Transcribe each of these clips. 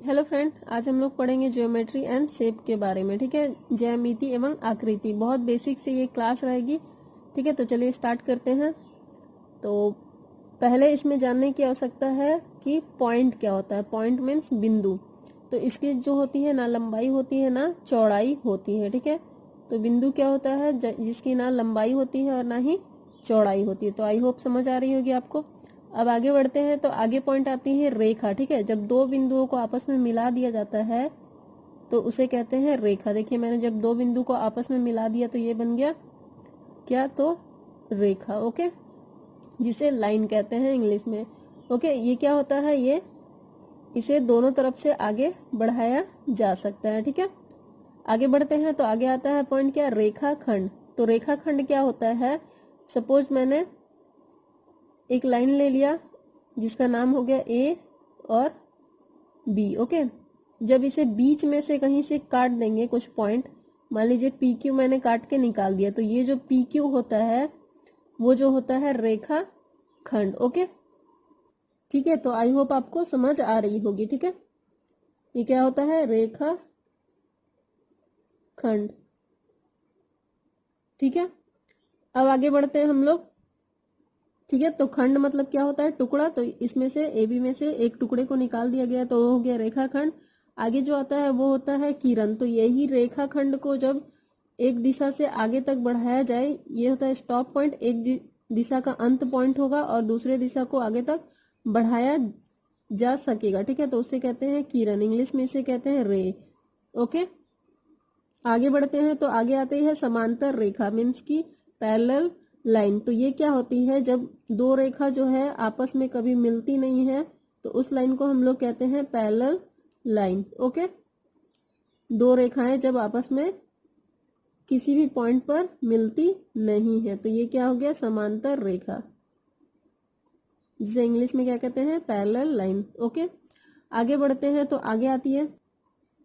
Hello friend, आज हम लोग पढ़ेंगे ज्योमेट्री एंड शेप के बारे में। ठीक है, ज्यामिति एवं आकृति बहुत बेसिक से ये क्लास रहेगी। ठीक है, तो चलिए स्टार्ट करते हैं। तो पहले इसमें जानने की आवश्यकता है कि पॉइंट क्या होता है। पॉइंट मीन्स बिंदु। तो इसकी जो होती है ना लंबाई होती है ना चौड़ाई होती है। ठीक है, तो बिंदु क्या होता है जिसकी ना लंबाई होती है और ना ही चौड़ाई होती है। तो आई होप समझ आ रही होगी आपको। अब आगे बढ़ते हैं। तो आगे पॉइंट आती है रेखा। ठीक है, जब दो बिंदुओं को आपस में मिला दिया जाता है तो उसे कहते हैं रेखा। देखिए, मैंने जब दो बिंदु को आपस में मिला दिया तो ये बन गया क्या, तो रेखा। ओके, जिसे लाइन कहते हैं इंग्लिश में। ओके, ये क्या होता है, ये इसे दोनों तरफ से आगे बढ़ाया जा सकता है। ठीक है, आगे बढ़ते हैं। तो आगे आता है पॉइंट क्या, रेखाखंड। तो रेखाखंड क्या होता है, सपोज मैंने एक लाइन ले लिया जिसका नाम हो गया ए और बी। ओके, जब इसे बीच में से कहीं से काट देंगे कुछ पॉइंट, मान लीजिए पी क्यू मैंने काट के निकाल दिया, तो ये जो पी क्यू होता है वो जो होता है रेखा खंड। ओके, ठीक है, तो आई होप आपको समझ आ रही होगी। ठीक है, ये क्या होता है, रेखा खंड। ठीक है, अब आगे बढ़ते हैं हम लोग। ठीक है, तो खंड मतलब क्या होता है, टुकड़ा। तो इसमें से ए बी में से एक टुकड़े को निकाल दिया गया तो वो हो गया रेखाखंड। आगे जो आता है वो होता है किरण। तो यही रेखाखंड को जब एक दिशा से आगे तक बढ़ाया जाए, ये होता है स्टॉप पॉइंट। एक दिशा का अंत पॉइंट होगा और दूसरे दिशा को आगे तक बढ़ाया जा सकेगा। ठीक है, तो उसे कहते हैं किरण, इंग्लिश में इसे कहते हैं रे। ओके, आगे बढ़ते हैं। तो आगे आती है समांतर रेखा, मीन्स की पैरेलल लाइन। तो ये क्या होती है, जब दो रेखा जो है आपस में कभी मिलती नहीं है तो उस लाइन को हम लोग कहते हैं पैरेलल लाइन। ओके, दो रेखाएं जब आपस में किसी भी पॉइंट पर मिलती नहीं है तो ये क्या हो गया, समांतर रेखा, जिसे इंग्लिश में क्या कहते हैं, पैरेलल लाइन। ओके, आगे बढ़ते हैं। तो आगे आती है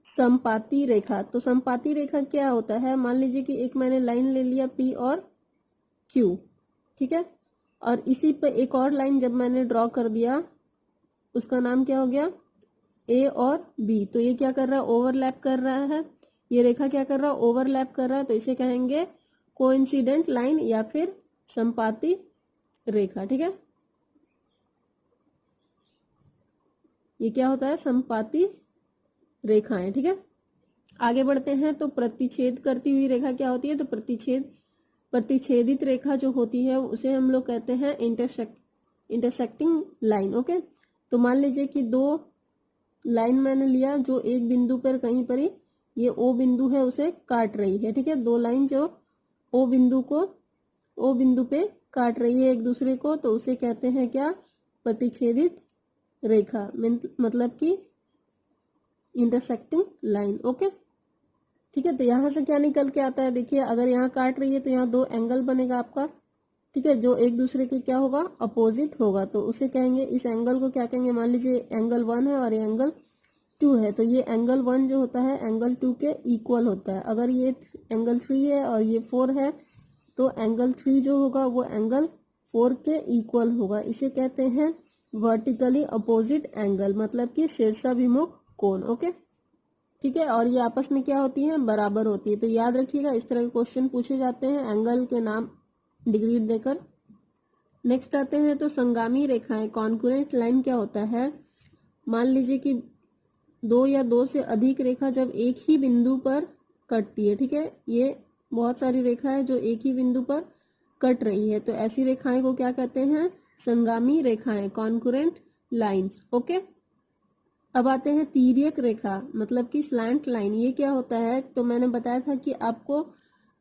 समपाती रेखा। तो समपाती रेखा क्या होता है, मान लीजिए कि एक मैंने लाइन ले लिया पी और क्यू। ठीक है, और इसी पे एक और लाइन जब मैंने ड्रॉ कर दिया, उसका नाम क्या हो गया, ए और बी। तो ये क्या कर रहा है, ओवरलैप कर रहा है। ये रेखा क्या कर रहा है, ओवरलैप कर रहा है। तो इसे कहेंगे कोइंसिडेंट लाइन या फिर संपाती रेखा। ठीक है, ये क्या होता है, संपाती रेखाएं। ठीक है, आगे बढ़ते हैं। तो प्रतिच्छेद करती हुई रेखा क्या होती है, तो प्रतिच्छेदित रेखा जो होती है उसे हम लोग कहते हैं इंटरसेक्टिंग लाइन। ओके, तो मान लीजिए कि दो लाइन मैंने लिया जो एक बिंदु पर कहीं पर ही, ये ओ बिंदु है, उसे काट रही है। ठीक है, दो लाइन जो ओ बिंदु को ओ बिंदु पे काट रही है एक दूसरे को, तो उसे कहते हैं क्या, प्रतिच्छेदित रेखा, मतलब कि इंटरसेक्टिंग लाइन। ओके, ठीक है, तो यहाँ से क्या निकल के आता है, देखिए अगर यहाँ काट रही है तो यहाँ दो एंगल बनेगा आपका। ठीक है, जो एक दूसरे के क्या होगा, अपोजिट होगा। तो उसे कहेंगे, इस एंगल को क्या कहेंगे, मान लीजिए एंगल 1 है और ये एंगल 2 है, तो ये एंगल 1 जो होता है एंगल 2 के इक्वल होता है। अगर ये एंगल 3 है और ये 4 है तो एंगल 3 जो होगा वो एंगल 4 के इक्वल होगा। इसे कहते हैं वर्टिकली अपोजिट एंगल, मतलब कि शीर्षाभिमुख कोण। ओके, ठीक है, और ये आपस में क्या होती है, बराबर होती है। तो याद रखिएगा, इस तरह के क्वेश्चन पूछे जाते हैं एंगल के नाम डिग्री देकर। नेक्स्ट आते हैं। तो संगामी रेखाएं, कॉन्करेंट लाइन क्या होता है, मान लीजिए कि दो या दो से अधिक रेखा जब एक ही बिंदु पर कटती है। ठीक है, ये बहुत सारी रेखा है जो एक ही बिंदु पर कट रही है, तो ऐसी रेखाएं को क्या कहते हैं, संगामी रेखाएं, कॉन्करेंट लाइंस। ओके, अब आते हैं तिर्यक रेखा, मतलब कि स्लैंट लाइन। ये क्या होता है, तो मैंने बताया था कि आपको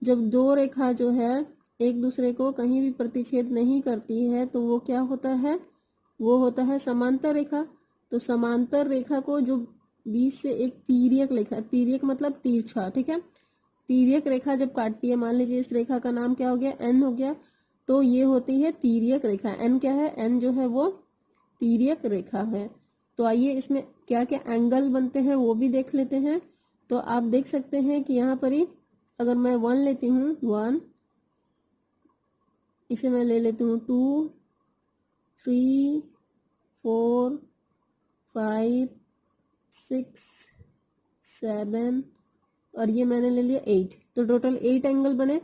जब दो रेखा जो है एक दूसरे को कहीं भी प्रतिच्छेद नहीं करती है तो वो क्या होता है, वो होता है समांतर रेखा। तो समांतर रेखा को जो बीच से एक तिर्यक रेखा, तिर्यक मतलब तिरछा, ठीक है, तिर्यक रेखा जब काटती है, मान लीजिए इस रेखा का नाम क्या हो गया, एन हो गया, तो ये होती है तिर्यक रेखा। एन क्या है, एन जो है वो तिर्यक रेखा है। तो आइए इसमें क्या क्या एंगल बनते हैं वो भी देख लेते हैं। तो आप देख सकते हैं कि यहाँ पर ही अगर मैं 1 लेती हूँ, 1, इसे मैं ले लेती हूँ 2, 3, 4, 5, 6 7 और ये मैंने ले लिया 8, तो टोटल 8 एंगल बने।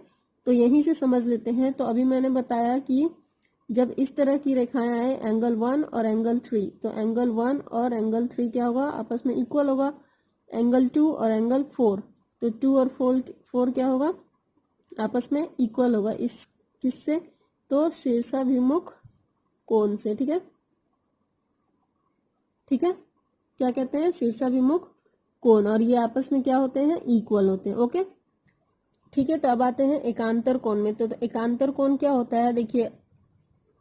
तो यहीं से समझ लेते हैं। तो अभी मैंने बताया कि जब इस तरह की रेखाएं आए एंगल 1 और एंगल 3, तो एंगल 1 और एंगल 3 क्या होगा, आपस में इक्वल होगा। एंगल 2 और एंगल 4, तो 2 और 4 क्या होगा, आपस में इक्वल होगा। इस किससे, तो शीर्षाभिमुख कोण से। ठीक है, ठीक है, क्या कहते हैं, शीर्षाभिमुख कोण, और ये आपस में क्या होते हैं, इक्वल होते हैं। ओके, ठीक है। तो अब आते हैं एकांतर कोण में। तो एकांतर कोण क्या होता है, देखिए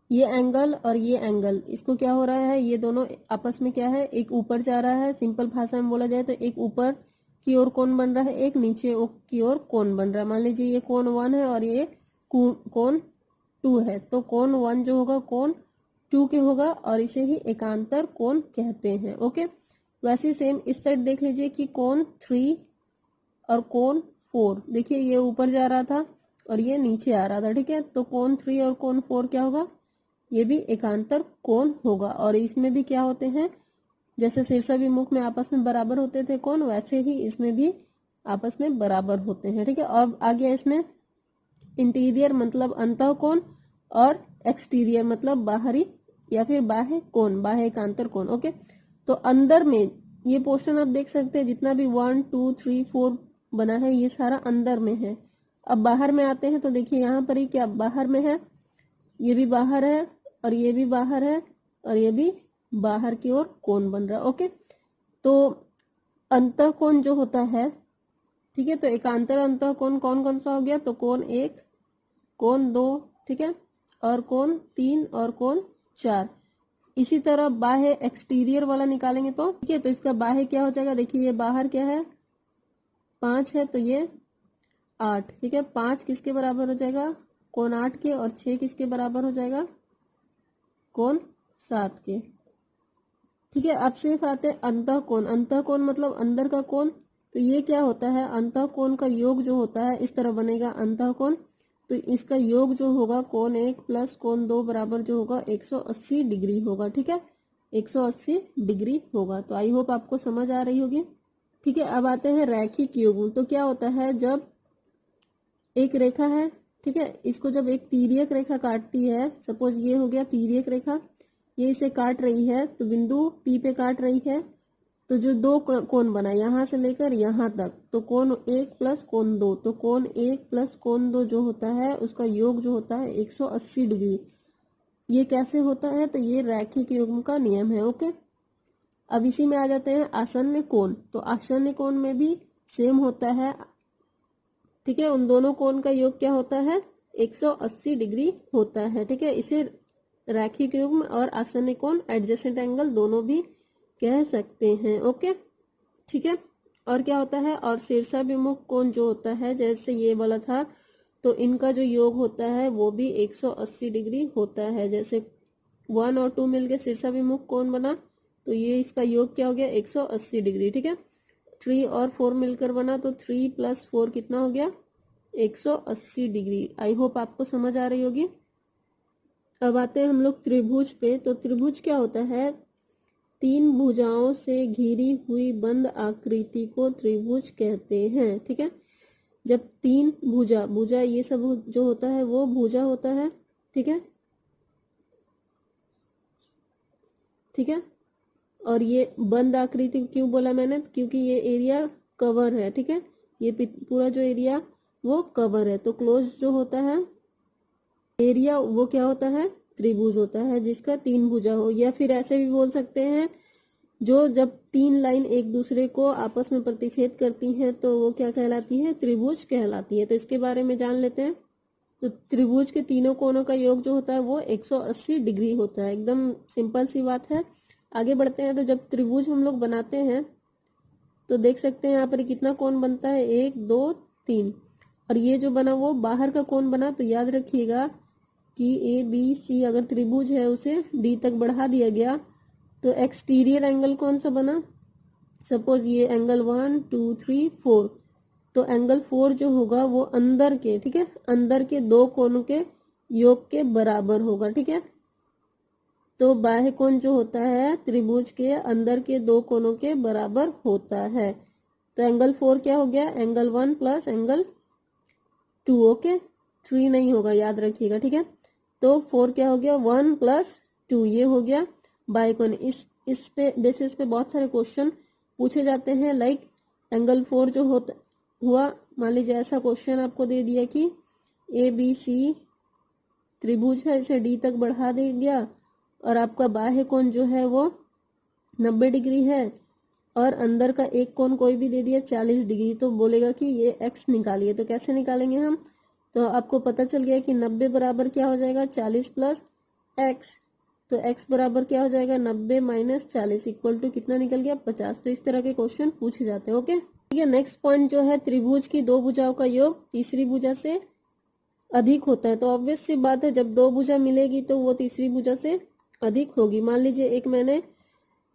ये एंगल और ये एंगल, इसको क्या हो रहा है, ये दोनों आपस में क्या है, एक ऊपर जा रहा है। सिंपल भाषा में बोला जाए तो एक ऊपर की ओर कोण बन रहा है, एक नीचे की ओर कोण बन रहा है। मान लीजिए ये कोण 1 है और ये कोण 2 है, तो कोण 1 जो होगा कोण 2 के होगा, और इसे ही एकांतर कोण कहते हैं। ओके, वैसे सेम इस साइड देख लीजिए कि कोण 3 और कोण 4, देखिए ये ऊपर जा रहा था और ये नीचे आ रहा था। ठीक है, तो कोण 3 और कोण 4 क्या होगा, ये भी एकांतर कोण होगा। और इसमें भी क्या होते हैं, जैसे शीर्षाभिमुख में आपस में बराबर होते थे कोण, वैसे ही इसमें भी आपस में बराबर होते हैं। ठीक है, अब आ गया इसमें इंटीरियर मतलब अंतः कोण, और एक्सटीरियर मतलब बाहरी या फिर बाह्य कोण, बाह्य एकांतर कोण। ओके, तो अंदर में ये पोर्शन आप देख सकते हैं, जितना भी 1 2 3 4 बना है ये सारा अंदर में है। अब बाहर में आते हैं तो देखिए यहाँ पर ही क्या बाहर में है, ये भी बाहर है और ये भी बाहर है और ये भी बाहर की ओर कोण बन रहा है। ओके, तो अंतः कोण जो होता है, ठीक है, तो एकांतर अंतः कोण कौन कौन सा हो गया, तो कोण 1, कोण 2, ठीक है, और कोण 3 और कोण 4। इसी तरह बाह्य एक्सटीरियर वाला निकालेंगे तो ठीक है, तो इसका बाह्य क्या हो जाएगा, देखिए ये बाहर क्या है 5 है, तो ये 8। ठीक है, 5 किसके बराबर हो जाएगा, कोण 8 के, और 6 किसके बराबर हो जाएगा, कोण 7 के। ठीक है, अब सिर्फ आते हैं अंतः कोण। अंतः कोण मतलब अंदर का कोण, तो ये क्या होता है, अंतः कोण का योग जो होता है इस तरह बनेगा अंतः कोण। तो इसका योग जो होगा कोण 1 प्लस कोण 2 बराबर जो होगा 180 डिग्री होगा। ठीक है, 180 डिग्री होगा। तो आई होप आपको समझ आ रही होगी। ठीक है, अब आते हैं रैखिक युग्म। तो क्या होता है, जब एक रेखा है, ठीक है, इसको जब एक तिर्यक रेखा काटती है, सपोज ये हो गया तिर्यक रेखा, ये इसे काट रही है, तो बिंदु P पे काट रही है, तो जो दो कोण बना यहाँ से लेकर यहाँ तक, तो कोण 1 प्लस कोण 2, तो कोण 1 प्लस कोण 2 जो होता है उसका योग जो होता है 180 डिग्री। ये कैसे होता है, तो ये रैखिक युग्म का नियम है। ओके, अब इसी में आ जाते हैं आसन्न कोण। तो आसन्न कोण में भी सेम होता है। ठीक है, उन दोनों कोण का योग क्या होता है, 180 डिग्री होता है। ठीक है, इसे रैखिक युग्म और आसन्न कोण एडजेसेंट एंगल दोनों भी कह सकते हैं। ओके, ठीक है, और क्या होता है, और शीर्षाभिमुख कोण जो होता है जैसे ये वाला था, तो इनका जो योग होता है वो भी 180 डिग्री होता है। जैसे 1 और 2 मिलके शीर्षाभिमुख कोण बना, तो ये इसका योग क्या हो गया, 180 डिग्री। ठीक है, 3 और 4 मिलकर बना, तो 3 प्लस 4 कितना हो गया, 180 डिग्री। आई होप आपको समझ आ रही होगी। अब आते हैं हम लोग त्रिभुज पे। तो त्रिभुज क्या होता है, 3 भुजाओं से घिरी हुई बंद आकृति को त्रिभुज कहते हैं। ठीक है, जब 3 भुजा ये सब जो होता है वो भुजा होता है। ठीक है, ठीक है, और ये बंद आकृति क्यों बोला मैंने, क्योंकि ये एरिया कवर है। ठीक है, ये पूरा जो एरिया वो कवर है, तो क्लोज जो होता है एरिया वो क्या होता है, त्रिभुज होता है जिसका 3 भुजा हो। या फिर ऐसे भी बोल सकते हैं, जो जब 3 लाइन एक दूसरे को आपस में प्रतिच्छेद करती हैं तो वो क्या कहलाती है, त्रिभुज कहलाती है। तो इसके बारे में जान लेते हैं। तो त्रिभुज के तीनों कोणों का योग जो होता है वो 180 डिग्री होता है। एकदम सिंपल सी बात है। आगे बढ़ते हैं। तो जब त्रिभुज हम लोग बनाते हैं तो देख सकते हैं यहाँ पर कितना कोण बनता है, 1 2 3, और ये जो बना वो बाहर का कोण बना। तो याद रखिएगा कि ABC अगर त्रिभुज है उसे D तक बढ़ा दिया गया, तो एक्सटीरियर एंगल कौन सा बना, सपोज ये एंगल 1 2 3 4, तो एंगल 4 जो होगा वो अंदर के, ठीक है, अंदर के 2 कोणों के योग के बराबर होगा। ठीक है, तो बाह्य कोण जो होता है त्रिभुज के अंदर के दो कोणों के बराबर होता है। तो एंगल 4 क्या हो गया, एंगल 1 प्लस एंगल 2। ओके, 3 नहीं होगा, याद रखिएगा, ठीक है। तो 4 क्या हो गया, 1 प्लस 2, ये हो गया बाह्य कोण। इस पे बेसिस पे बहुत सारे क्वेश्चन पूछे जाते हैं। लाइक एंगल 4 जो होता हुआ, मान लीजिए ऐसा क्वेश्चन आपको दे दिया कि ABC त्रिभुज है, इसे D तक बढ़ा दे गया और आपका बाह्य कोण जो है वो 90 डिग्री है और अंदर का एक कोण कोई भी दे दिया 40 डिग्री, तो बोलेगा कि ये x निकालिए। तो कैसे निकालेंगे हम, तो आपको पता चल गया कि 90 बराबर क्या हो जाएगा, 40 प्लस x। तो x बराबर क्या हो जाएगा, 90 माइनस 40 इक्वल टू कितना निकल गया, 50। तो इस तरह के क्वेश्चन पूछे जाते हैं। ओके, ठीक है। नेक्स्ट पॉइंट जो है, त्रिभुज की दो भुजाओं का योग तीसरी भुजा से अधिक होता है। तो ऑब्वियस सी बात है, जब दो भुजा मिलेगी तो वो तीसरी भुजा से अधिक होगी। मान लीजिए एक मैंने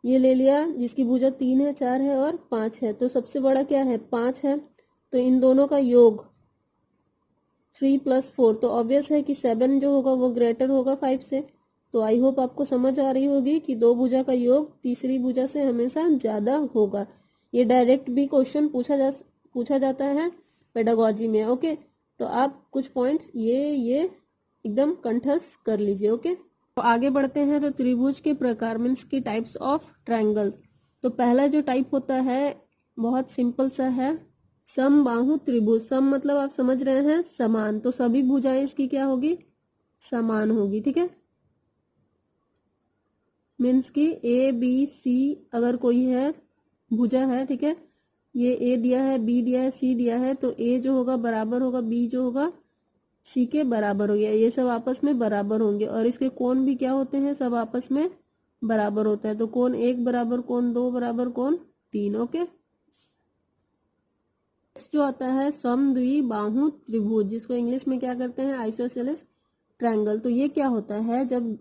ये ले लिया जिसकी भुजा 3 है, 4 है और 5 है। तो सबसे बड़ा क्या है, 5 है। तो इन दोनों का योग 3 प्लस 4, तो ऑब्वियस है कि 7 जो होगा वो ग्रेटर होगा 5 से। तो आई होप आपको समझ आ रही होगी कि दो भुजा का योग तीसरी भुजा से हमेशा ज्यादा होगा। ये डायरेक्ट भी क्वेश्चन पूछा जाता है पेडागोजी में। ओके, तो आप कुछ पॉइंट्स ये एकदम कंठस्थ कर लीजिए। ओके, तो आगे बढ़ते हैं। तो त्रिभुज के प्रकार मीन्स की टाइप्स ऑफ ट्रायंगल। तो पहला जो टाइप होता है बहुत सिंपल सा है, समबाहु त्रिभुज। सम मतलब आप समझ रहे हैं समान, तो सभी भुजाएं इसकी क्या होगी, समान होगी, ठीक है। मीन्स की ABC अगर कोई है भुजा है, ठीक है, ये A दिया है, B दिया है, C दिया है, तो A जो होगा बराबर होगा B जो होगा C के बराबर हो गया। ये सब आपस में बराबर होंगे और इसके कोण भी क्या होते हैं, सब आपस में बराबर होता है। तो कोण 1 बराबर कोण 2 बराबर कोण 3। ओके, जो आता है समद्विबाहु त्रिभुज, जिसको इंग्लिश में क्या करते हैं, आइसोसेलेस ट्रायंगल। तो ये क्या होता है, जब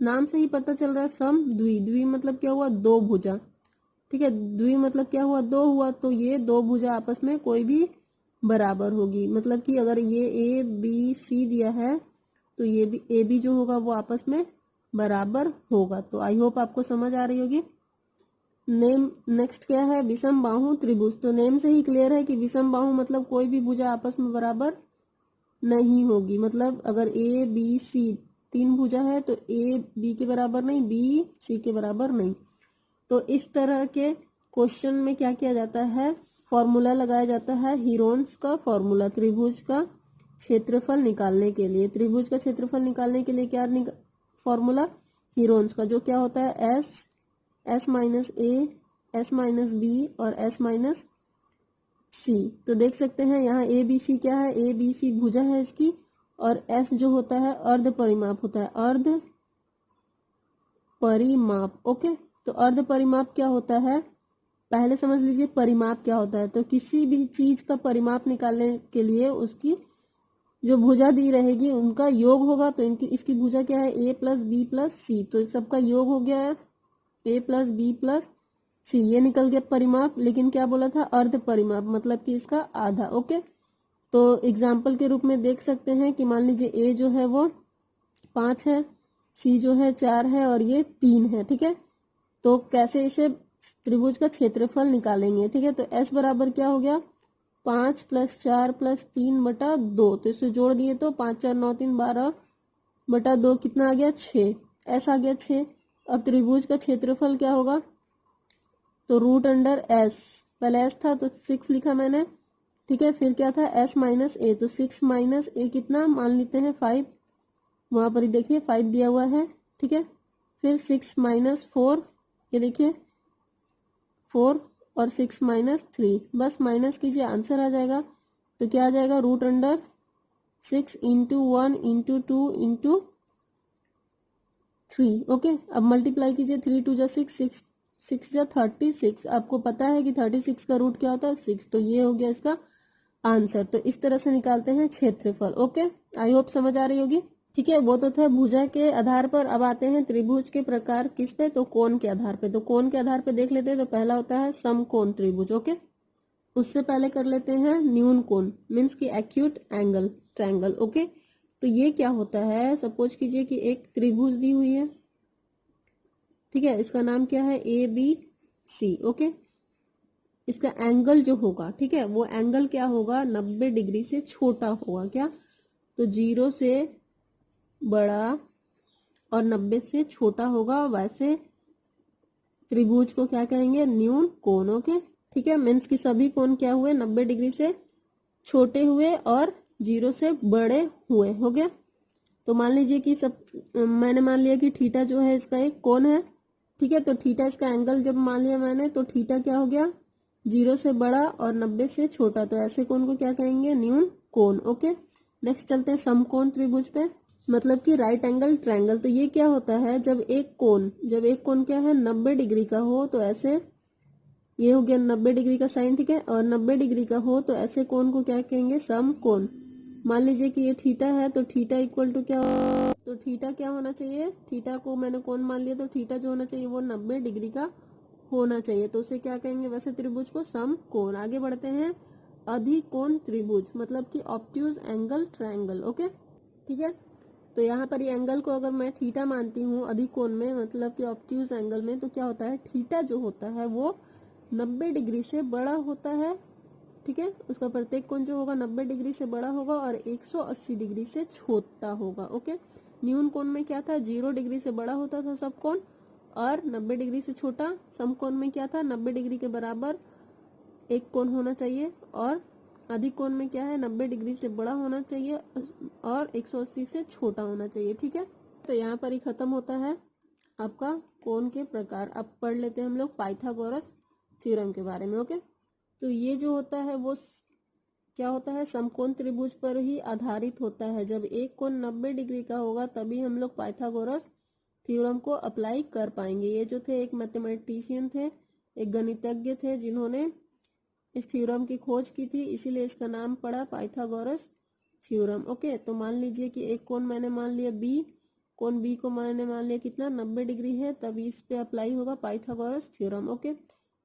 नाम से ही पता चल रहा है सम द्वि, द्वि मतलब क्या हुआ, दो भुजा, ठीक है। द्वि मतलब क्या हुआ, दो हुआ। तो ये दो भुजा आपस में कोई भी बराबर होगी। मतलब कि अगर ये ABC दिया है तो ये भी AB जो होगा वो आपस में बराबर होगा। तो आई होप आपको समझ आ रही होगी। नेम नेक्स्ट क्या है, विषम बाहु त्रिभुज। तो नेम से ही क्लियर है कि विषम बाहु मतलब कोई भी भुजा आपस में बराबर नहीं होगी। मतलब अगर ABC 3 भुजा है तो A B के बराबर नहीं, B C के बराबर नहीं। तो इस तरह के क्वेश्चन में क्या किया जाता है, फॉर्मूला लगाया जाता है, हीरोन्स का फॉर्मूला, त्रिभुज का क्षेत्रफल निकालने के लिए। त्रिभुज का क्षेत्रफल निकालने के लिए क्या फॉर्मूला, हीरोन्स का, जो क्या होता है S minus A, S minus B और S माइनस C। तो देख सकते हैं यहाँ ABC क्या है, ABC भुजा है इसकी, और S जो होता है अर्ध परिमाप होता है, अर्ध परिमाप। ओके, तो अर्ध परिमाप क्या होता है, पहले समझ लीजिए परिमाप क्या होता है। तो किसी भी चीज का परिमाप निकालने के लिए उसकी जो भुजा दी रहेगी उनका योग होगा। तो इसकी भुजा क्या है, A plus B plus C। तो सबका योग हो गया है A plus B plus C, ये निकल गया परिमाप। लेकिन क्या बोला था, अर्ध परिमाप, मतलब कि इसका आधा। ओके, तो एग्जाम्पल के रूप में देख सकते हैं कि मान लीजिए A जो है वो 5 है, C जो है 4 है और ये 3 है, ठीक है। तो कैसे इसे त्रिभुज का क्षेत्रफल निकालेंगे, ठीक है। तो S बराबर क्या हो गया, 5 प्लस 4 प्लस 3 बटा 2। तो इसे जोड़ दिए तो 5 4 9 3 12 बटा 2 कितना आ गया, 6। S आ गया 6। अब त्रिभुज का क्षेत्रफल क्या होगा, तो रूट अंडर S, पहले S था तो 6 लिखा मैंने, ठीक है। फिर क्या था, S माइनस A, तो 6 माइनस A कितना, मान लेते हैं 5, वहां पर ही देखिए 5 दिया हुआ है, ठीक है। फिर 6 माइनस 4, ये देखिए 4 और 6 माइनस 3, बस माइनस कीजिए आंसर आ जाएगा। तो क्या आ जाएगा, root under 6 into 1 into 2 into 3। Okay, अब मल्टीप्लाई कीजिए, 3 2 जा 6 6 जा 36। आपको पता है कि 36 का रूट क्या होता है, 6। तो ये हो गया इसका आंसर। तो इस तरह से निकालते हैं क्षेत्रफल। ओके, आई होप समझ आ रही होगी, ठीक है। वो तो था भुजा के आधार पर। अब आते हैं त्रिभुज के प्रकार किस पे, तो कोण के आधार पे। तो कोण के आधार पे देख लेते हैं। तो पहला होता है समकोण त्रिभुज। ओके, उससे पहले कर लेते हैं न्यून कोण, मीन्स की एक्यूट एंगल ट्रायंगल। ओके, तो ये क्या होता है, सपोज कीजिए कि एक त्रिभुज दी हुई है, ठीक है, इसका नाम क्या है, ए बी सी। ओके, इसका एंगल जो होगा, ठीक है, वो एंगल क्या होगा, 90 डिग्री से छोटा होगा। क्या, तो 0 से बड़ा और 90 से छोटा होगा, वैसे त्रिभुज को क्या कहेंगे, न्यून कोण। ओके, ठीक है, मीन्स कि सभी कोण क्या हुए, 90 डिग्री से छोटे हुए और 0 से बड़े हुए। हो गया। तो मान लीजिए कि मैंने मान लिया कि थीटा जो है इसका एक कोण है। ठीक है, तो थीटा इसका एंगल जब मान लिया मैंने, तो थीटा क्या हो गया, 0 से बड़ा और 90 से छोटा, तो ऐसे कोण को क्या कहेंगे, न्यून कोण। ओके, नेक्स्ट चलते हैं समकोण त्रिभुज पे, मतलब कि राइट एंगल ट्रायंगल। तो ये क्या होता है, जब एक कोण क्या है 90 डिग्री का हो, तो ऐसे ये हो गया 90 डिग्री का साइन। ठीक है, और 90 डिग्री का हो तो ऐसे कोण को क्या कहेंगे, समकोण। मान लीजिए कि ये थीटा है, तो थीटा इक्वल टू क्या, तो थीटा क्या होना चाहिए, थीटा को मैंने कोण मान लिया, तो थीटा जो होना चाहिए वो 90 डिग्री का होना चाहिए। तो उसे क्या कहेंगे वैसे त्रिभुज को, समकोण। आगे बढ़ते हैं, अधिकोण त्रिभुज, मतलब कि ऑब्ट्यूज एंगल ट्रायंगल। ओके, ठीक है, तो यहाँ पर ये एंगल को अगर मैं थीटा मानती हूँ अधिकोण में, मतलब कि ऑब्ट्यूज एंगल में, तो क्या होता है, थीटा जो होता है वो 90 डिग्री से बड़ा होता है। ठीक है, उसका प्रत्येक कोण जो होगा 90 डिग्री से बड़ा होगा और 180 डिग्री से छोटा होगा। ओके, न्यून कोण में क्या था, 0 डिग्री से बड़ा होता था सब कोण और 90 डिग्री से छोटा। समकोण में क्या था, 90 डिग्री के बराबर एक कोण होना चाहिए और अधिक कोण में क्या है, 90 डिग्री से बड़ा होना चाहिए और 180 से छोटा होना चाहिए। ठीक है, तो यहाँ पर ही खत्म होता है आपका कोण के प्रकार। अब पढ़ लेते हैं हम लोग पाइथागोरस थ्योरम के बारे में। ओके, तो ये जो होता है वो क्या होता है, समकोण त्रिभुज पर ही आधारित होता है। जब एक कोण 90 डिग्री का होगा तभी हम लोग पाइथागोरस थ्योरम को अप्लाई कर पाएंगे। ये जो थे एक मैथमेटिशियन थे, एक गणितज्ञ थे, जिन्होंने इस थ्योरम की खोज की थी, इसीलिए इसका नाम पड़ा पाइथागोरस थ्योरम। ओके, तो मान लीजिए कि एक कोण मैंने मान लिया बी, कोण बी को मैंने मान लिया कितना, 90 डिग्री है, तभी इस पे अप्लाई होगा पाइथागोरस थ्योरम। ओके,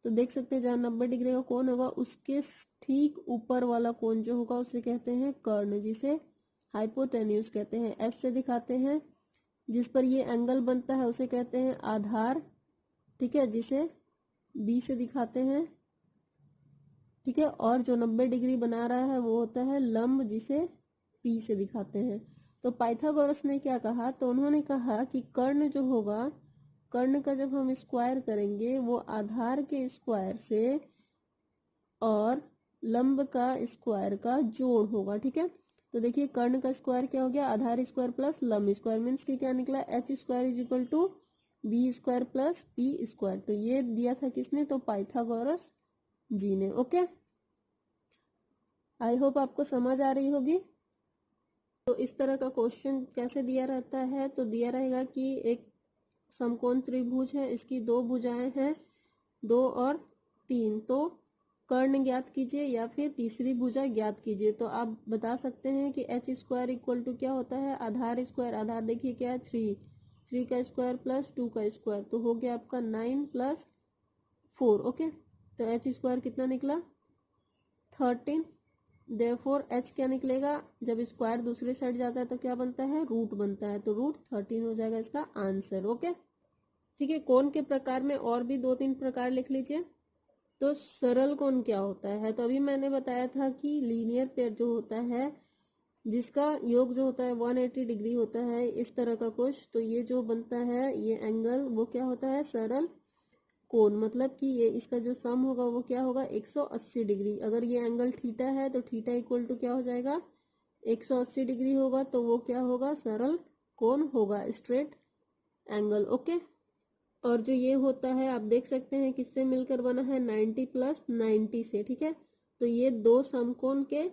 तो देख सकते हैं जहाँ 90 डिग्री का कोण होगा उसके ठीक ऊपर वाला कोण जो होगा उसे कहते हैं कर्ण, जिसे हाइपोटेन्यूज कहते हैं। एस से दिखाते हैं। जिस पर ये एंगल बनता है उसे कहते हैं आधार। ठीक है, जिसे बी से दिखाते हैं। ठीक है, और जो 90 डिग्री बना रहा है वो होता है लंब, जिसे पी से दिखाते हैं। तो पाइथागोरस ने क्या कहा, तो उन्होंने कहा कि कर्ण जो होगा, कर्ण का जब हम स्क्वायर करेंगे वो आधार के स्क्वायर से और लंब का स्क्वायर का जोड़ होगा। ठीक है, तो देखिए कर्ण का स्क्वायर क्या हो गया, आधार स्क्वायर प्लस लंब स्क्वायर, मीन्स की क्या निकला, H square is equal to B square plus P square. तो ये दिया था किसने, तो पाइथागोरस जी ने। ओके, आई होप आपको समझ आ रही होगी। तो इस तरह का क्वेश्चन कैसे दिया रहता है, तो दिया रहेगा कि एक समकोण त्रिभुज है, इसकी दो भुजाएं हैं, 2 और 3, तो कर्ण ज्ञात कीजिए या फिर तीसरी भुजा ज्ञात कीजिए। तो आप बता सकते हैं कि एच स्क्वायर इक्वल टू क्या होता है, आधार स्क्वायर, आधार देखिए क्या है 3 का स्क्वायर प्लस 2 का स्क्वायर, तो हो गया आपका 9 प्लस 4। ओके, तो एच स्क्वायर कितना निकला, 13। देयरफॉर एच क्या निकलेगा, जब स्क्वायर दूसरे साइड जाता है तो क्या बनता है, रूट बनता है, तो रूट 13 हो जाएगा इसका आंसर। ओके, ठीक है, कोण के प्रकार में और भी 2-3 प्रकार लिख लीजिए। तो सरल कोण क्या होता है, तो अभी मैंने बताया था कि लीनियर पेयर जो होता है जिसका योग जो होता है 180 डिग्री होता है, इस तरह का कुछ, तो ये जो बनता है ये एंगल वो क्या होता है, सरल कोण। मतलब कि ये इसका जो सम होगा वो क्या होगा, 180 डिग्री। अगर ये एंगल थीटा है तो थीटा इक्वल टू क्या हो जाएगा, 180 डिग्री होगा, तो वो क्या होगा, सरल कोण होगा, स्ट्रेट एंगल। ओके, और जो ये होता है आप देख सकते हैं किससे मिलकर बना है, 90 प्लस 90 से। ठीक है, तो ये दो समकोण के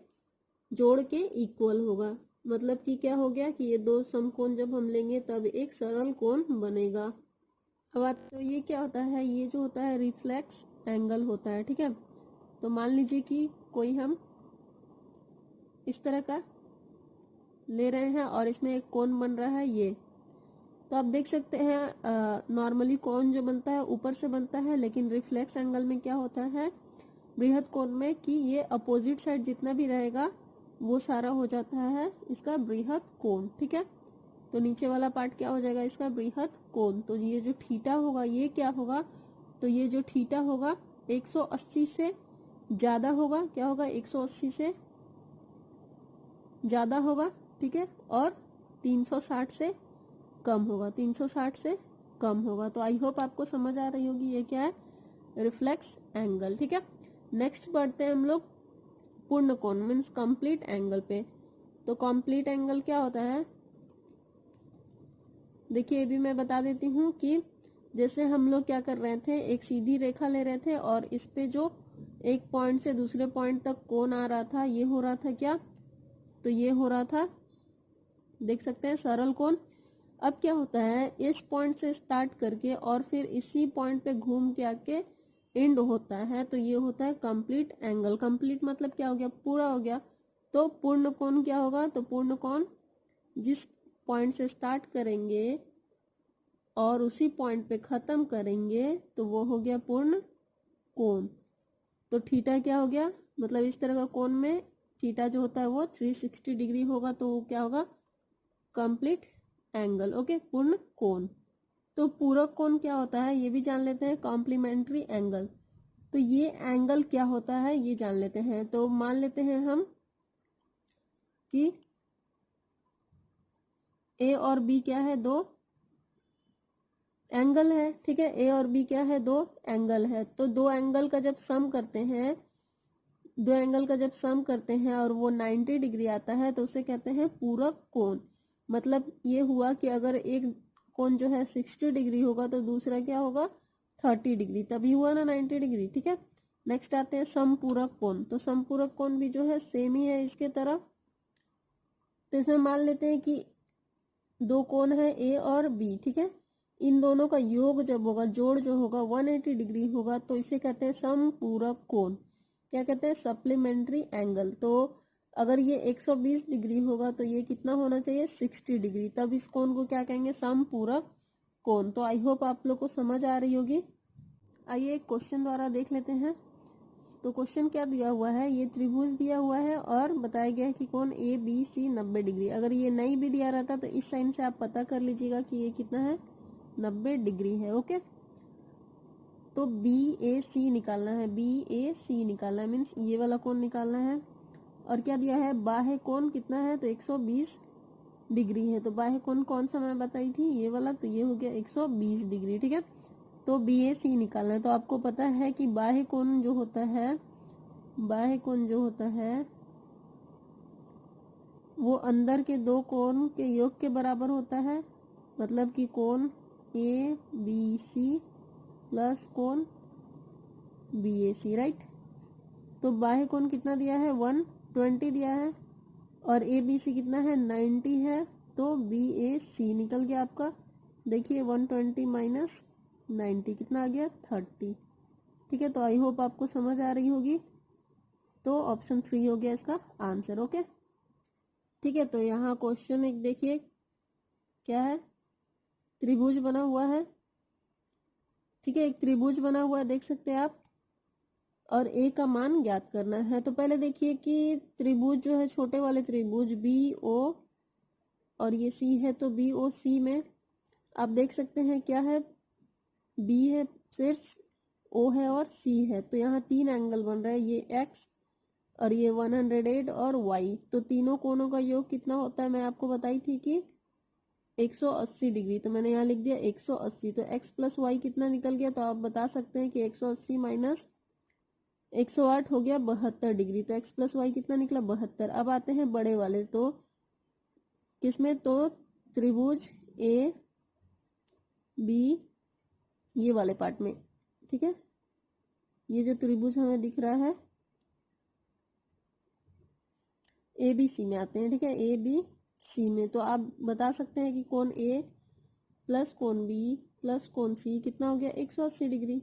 जोड़ के इक्वल होगा। मतलब कि क्या हो गया कि ये दो समकोण जब हम लेंगे तब एक सरल कोण बनेगा। अब तो ये क्या होता है, ये जो होता है रिफ्लेक्स एंगल होता है। ठीक है, तो मान लीजिए कि कोई हम इस तरह का ले रहे हैं और इसमें एक कोण बन रहा है ये, तो आप देख सकते हैं नॉर्मली कोण जो बनता है ऊपर से बनता है, लेकिन रिफ्लेक्स एंगल में क्या होता है बृहद कोण में कि ये अपोजिट साइड जितना भी रहेगा वो सारा हो जाता है इसका बृहद कोण। ठीक है, तो नीचे वाला पार्ट क्या हो जाएगा इसका, बृहद कोण। तो ये जो थीटा होगा ये क्या होगा, तो ये जो थीटा होगा 180 से ज्यादा होगा, क्या होगा 180 से ज्यादा होगा, ठीक है, और 360 से कम होगा, 360 से कम होगा। तो आई होप आपको समझ आ रही होगी ये क्या है, रिफ्लेक्स एंगल, ठीक है। नेक्स्ट बढ़ते हैं हम लोग पूर्ण कोण मीन्स कंप्लीट एंगल पे। तो कंप्लीट एंगल क्या होता है, देखिए ये भी मैं बता देती हूँ कि जैसे हम लोग क्या कर रहे थे, एक सीधी रेखा ले रहे थे और इस पे जो एक पॉइंट से दूसरे पॉइंट तक कोण आ रहा था, ये हो रहा था क्या, तो ये हो रहा था, देख सकते हैं, सरल कोण। अब क्या होता है, इस पॉइंट से स्टार्ट करके और फिर इसी पॉइंट पे घूम के आके एंड होता है, तो ये होता है कंप्लीट एंगल। कंप्लीट मतलब क्या हो गया, पूरा हो गया। तो पूर्ण कोण क्या होगा, तो पूर्ण कोण जिस पॉइंट से स्टार्ट करेंगे और उसी पॉइंट पे खत्म करेंगे तो वो हो गया पूर्ण कोण। तो थीटा क्या हो गया, मतलब इस तरह का कोण में थीटा जो होता है वो 360 डिग्री होगा, तो वो क्या होगा, कंप्लीट एंगल, ओके, पूर्ण कोण। तो पूरक कोण क्या होता है ये भी जान लेते हैं, कॉम्प्लीमेंट्री एंगल। तो ये एंगल क्या होता है ये जान लेते हैं। तो मान लेते हैं हम कि ए और बी क्या है, दो एंगल है, ठीक है, ए और बी क्या है, दो एंगल है। तो दो एंगल का जब सम करते हैं, दो एंगल का जब सम करते हैं और वो 90 डिग्री आता है तो उसे कहते हैं पूरक कोण। मतलब ये हुआ कि अगर एक कोण जो है 60 डिग्री होगा तो दूसरा क्या होगा 30 डिग्री, तभी हुआ ना 90 डिग्री, ठीक है। नेक्स्ट आते हैं समपूरक कोण। तो समपूरक कोण भी जो है सेम ही है इसके तरह। तो इसमें मान लेते हैं कि दो कोण है ए और बी, ठीक है, इन दोनों का योग जब होगा, जोड़ जो होगा 180 डिग्री होगा, तो इसे कहते हैं समपूरक कोण। क्या कहते हैं, सप्लीमेंट्री एंगल। तो अगर ये 120 डिग्री होगा तो ये कितना होना चाहिए 60 डिग्री, तब इस कोण को क्या कहेंगे, समपूरक कोण। तो आई होप आप लोग को समझ आ रही होगी। आइए एक क्वेश्चन द्वारा देख लेते हैं। तो क्वेश्चन क्या दिया हुआ है, ये त्रिभुज दिया हुआ है और बताया गया है कि कोण ए बी सी 90 डिग्री। अगर ये नहीं भी दिया रहता तो इस साइन से आप पता कर लीजिएगा कि ये कितना है, 90 डिग्री है, ओके। तो बी ए सी निकालना है, बी ए सी निकालना है, मीन्स ये वाला कोण निकालना है। और क्या दिया है, बाह्य कोण कितना है, तो 120 डिग्री है। तो बाह्य कोण कौन सा मैं बताई थी, ये वाला, तो ये हो गया 120 डिग्री, ठीक है। तो बी ए सी निकालना है। तो आपको पता है कि बाह्य कोण जो होता है, बाह्य कोण जो होता है वो अंदर के दो कोण के योग के बराबर होता है। मतलब कि कोण ए बी सी प्लस कोण बी ए सी, राइट। तो बाह्य कोण कितना दिया है, 120 दिया है और ए बी सी कितना है, 90 है। तो बी ए सी निकल गया आपका, देखिए 120 माइनस 90 कितना आ गया, 30, ठीक है। तो आई होप आपको समझ आ रही होगी। तो ऑप्शन 3 हो गया इसका आंसर, ओके, ठीक है। तो यहाँ क्वेश्चन एक देखिए क्या है, त्रिभुज बना हुआ है, ठीक है, एक त्रिभुज बना हुआ है देख सकते हैं आप, और ए का मान ज्ञात करना है। तो पहले देखिए कि त्रिभुज जो है, छोटे वाले त्रिभुज बी ओ और ये सी है, तो बी ओ सी में आप देख सकते हैं क्या है, बी है सिर्फ, ओ है और सी है। तो यहाँ तीन एंगल बन रहा है, ये एक्स और ये 108 और वाई। तो तीनों कोणों का योग कितना होता है, मैं आपको बताई थी कि 180 डिग्री। तो मैंने यहाँ लिख दिया 180। तो x प्लस वाई कितना निकल गया, तो आप बता सकते हैं कि 180 माइनस 108 हो गया 72 डिग्री। तो x प्लस वाई कितना निकला, 72। अब आते हैं बड़े वाले, तो किसमें, तो त्रिभुज ए बी ये वाले पार्ट में, ठीक है। ये जो त्रिभुज हमें दिख रहा है ए बी सी में आते हैं, ठीक है, ए बी सी में। तो आप बता सकते हैं कि कोण ए प्लस कोण बी प्लस कोण सी कितना हो गया, 180 डिग्री,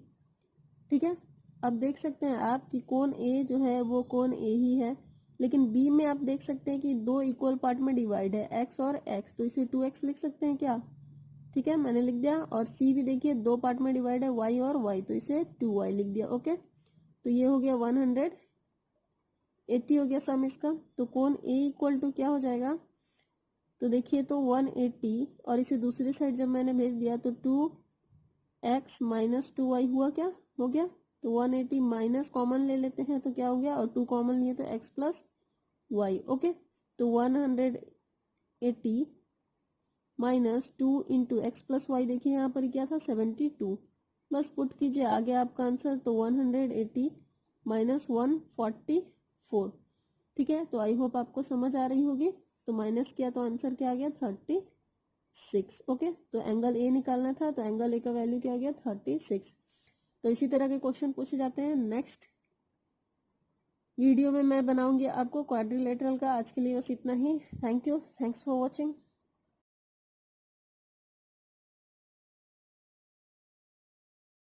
ठीक है। अब देख सकते हैं आप कि कोण ए जो है वो कोण ए ही है, लेकिन बी में आप देख सकते हैं कि दो इक्वल पार्ट में डिवाइड है, एक्स और एक्स, तो इसे 2x लिख सकते हैं क्या, ठीक है, मैंने लिख दिया। और सी भी देखिए दो पार्ट में डिवाइड है, वाई और वाई, तो इसे 2y लिख दिया, ओके। तो ये हो गया 180 हो गया सम इसका। तो कोण ए इक्वल टू क्या हो जाएगा, तो देखिए तो 180 और इसे दूसरी साइड जब मैंने भेज दिया तो 2x माइनस 2y हुआ क्या, हो गया। तो 180 माइनस कॉमन ले लेते हैं तो क्या हो गया, और 2 कॉमन लिए तो x प्लस वाई। ओके, तो 180 minus 2 into X plus Y, देखिए यहाँ पर क्या था 72, बस पुट कीजिए आ गया आपका आंसर। तो 180 माइनस 144। ठीक है, तो आई होप आपको समझ आ रही होगी। तो माइनस किया तो आंसर क्या आ गया 36। ओके, तो एंगल ए निकालना था, तो एंगल ए का वैल्यू क्या आ गया 36। तो इसी तरह के क्वेश्चन पूछे जाते हैं। नेक्स्ट वीडियो में मैं बनाऊंगी आपको क्वाड्रिलेटरल का। आज के लिए बस इतना ही। Thank you, thanks for watching.